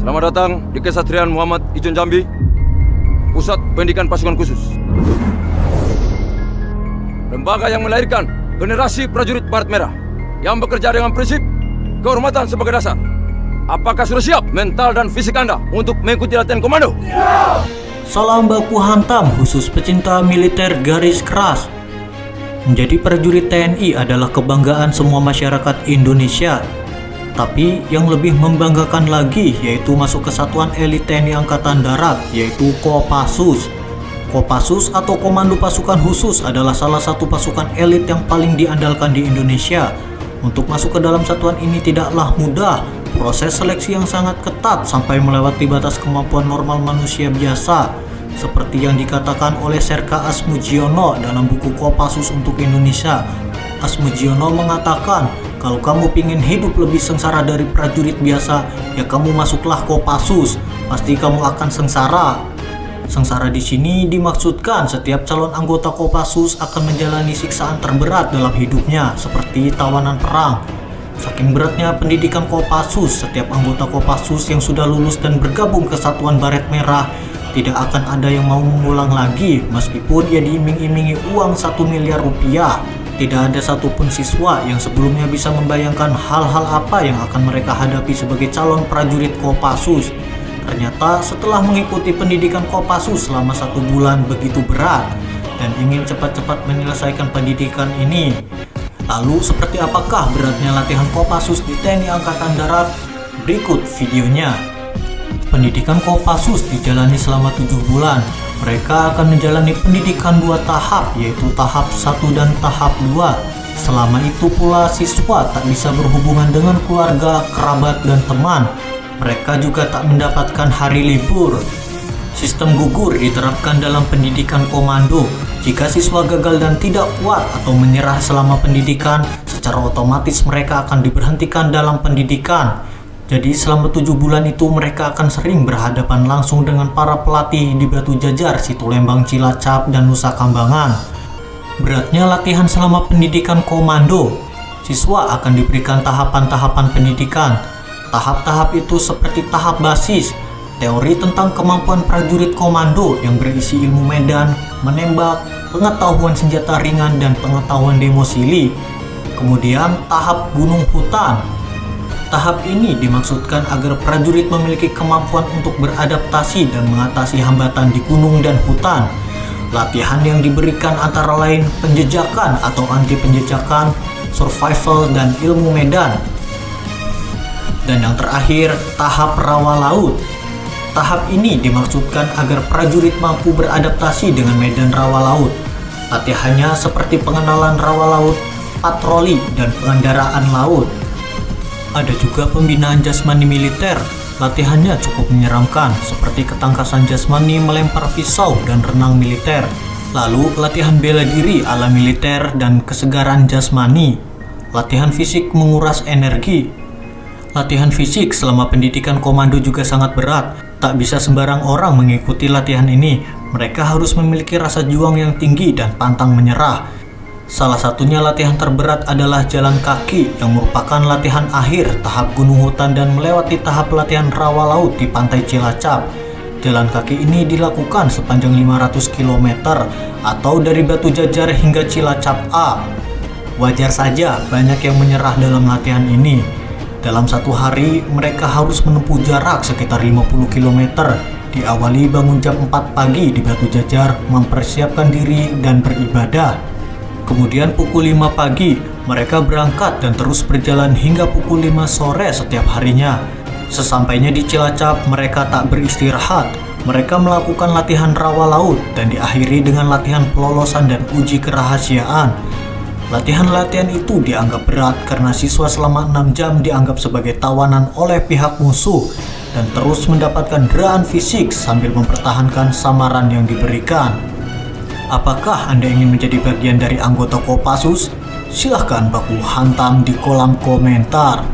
Selamat datang di Kesatrian Muhammad Ijon Jambi, Pusat Pendidikan Pasukan Khusus. Lembaga yang melahirkan generasi prajurit Baret Merah yang bekerja dengan prinsip kehormatan sebagai dasar. Apakah sudah siap mental dan fisik Anda untuk mengikuti latihan komando? Salam baku hantam khusus pecinta militer garis keras. Menjadi prajurit TNI adalah kebanggaan semua masyarakat Indonesia. Tapi yang lebih membanggakan lagi yaitu masuk ke satuan elit TNI Angkatan Darat, yaitu Kopassus. Kopassus atau Komando Pasukan Khusus adalah salah satu pasukan elit yang paling diandalkan di Indonesia. Untuk masuk ke dalam satuan ini tidaklah mudah. Proses seleksi yang sangat ketat sampai melewati batas kemampuan normal manusia biasa. Seperti yang dikatakan oleh Serka Asmujiono dalam buku Kopassus untuk Indonesia. Asmujiono mengatakan, kalau kamu pingin hidup lebih sengsara dari prajurit biasa, ya kamu masuklah Kopassus. Pasti kamu akan sengsara. Sengsara di sini dimaksudkan setiap calon anggota Kopassus akan menjalani siksaan terberat dalam hidupnya, seperti tawanan perang. Saking beratnya pendidikan Kopassus, setiap anggota Kopassus yang sudah lulus dan bergabung ke Satuan Baret Merah tidak akan ada yang mau mengulang lagi, meskipun ia diiming-imingi uang 1 miliar rupiah. Tidak ada satupun siswa yang sebelumnya bisa membayangkan hal-hal apa yang akan mereka hadapi sebagai calon prajurit Kopassus. Ternyata setelah mengikuti pendidikan Kopassus selama 1 bulan begitu berat dan ingin cepat-cepat menyelesaikan pendidikan ini. Lalu seperti apakah beratnya latihan Kopassus di TNI Angkatan Darat? Berikut videonya. Pendidikan Kopassus dijalani selama 7 bulan. Mereka akan menjalani pendidikan 2 tahap, yaitu tahap 1 dan tahap 2. Selama itu pula siswa tak bisa berhubungan dengan keluarga, kerabat, dan teman. Mereka juga tak mendapatkan hari libur. Sistem gugur diterapkan dalam pendidikan komando. Jika siswa gagal dan tidak kuat atau menyerah selama pendidikan, secara otomatis mereka akan diberhentikan dalam pendidikan. Jadi selama 7 bulan itu mereka akan sering berhadapan langsung dengan para pelatih di Batu Jajar, Situlembang, Cilacap, dan Nusa Kambangan. Beratnya latihan selama pendidikan komando. Siswa akan diberikan tahapan-tahapan pendidikan. Tahap-tahap itu seperti tahap basis, teori tentang kemampuan prajurit komando yang berisi ilmu medan, menembak, pengetahuan senjata ringan, dan pengetahuan demosili. Kemudian tahap gunung hutan. Tahap ini dimaksudkan agar prajurit memiliki kemampuan untuk beradaptasi dan mengatasi hambatan di gunung dan hutan. Latihan yang diberikan antara lain penjejakan atau anti penjejakan, survival, dan ilmu medan. Dan yang terakhir, tahap rawa laut. Tahap ini dimaksudkan agar prajurit mampu beradaptasi dengan medan rawa laut. Latihannya seperti pengenalan rawa laut, patroli, dan pengendaraan laut. Ada juga pembinaan jasmani militer. Latihannya cukup menyeramkan, seperti ketangkasan jasmani, melempar pisau, dan renang militer. Lalu latihan bela diri ala militer dan kesegaran jasmani. Latihan fisik menguras energi. Latihan fisik selama pendidikan komando juga sangat berat. Tak bisa sembarang orang mengikuti latihan ini. Mereka harus memiliki rasa juang yang tinggi dan pantang menyerah. Salah satunya latihan terberat adalah jalan kaki yang merupakan latihan akhir tahap gunung hutan dan melewati tahap latihan rawa laut di pantai Cilacap. Jalan kaki ini dilakukan sepanjang 500 km atau dari Batu Jajar hingga Cilacap A. Wajar saja banyak yang menyerah dalam latihan ini. Dalam 1 hari mereka harus menempuh jarak sekitar 50 km. Diawali bangun jam 4 pagi di Batu Jajar, mempersiapkan diri dan beribadah. Kemudian pukul 5 pagi, mereka berangkat dan terus berjalan hingga pukul 5 sore setiap harinya. Sesampainya di Cilacap, mereka tak beristirahat. Mereka melakukan latihan rawa laut dan diakhiri dengan latihan pelolosan dan uji kerahasiaan. Latihan-latihan itu dianggap berat karena siswa selama 6 jam dianggap sebagai tawanan oleh pihak musuh dan terus mendapatkan deraan fisik sambil mempertahankan samaran yang diberikan. Apakah Anda ingin menjadi bagian dari anggota Kopassus? Silahkan baku hantam di kolom komentar.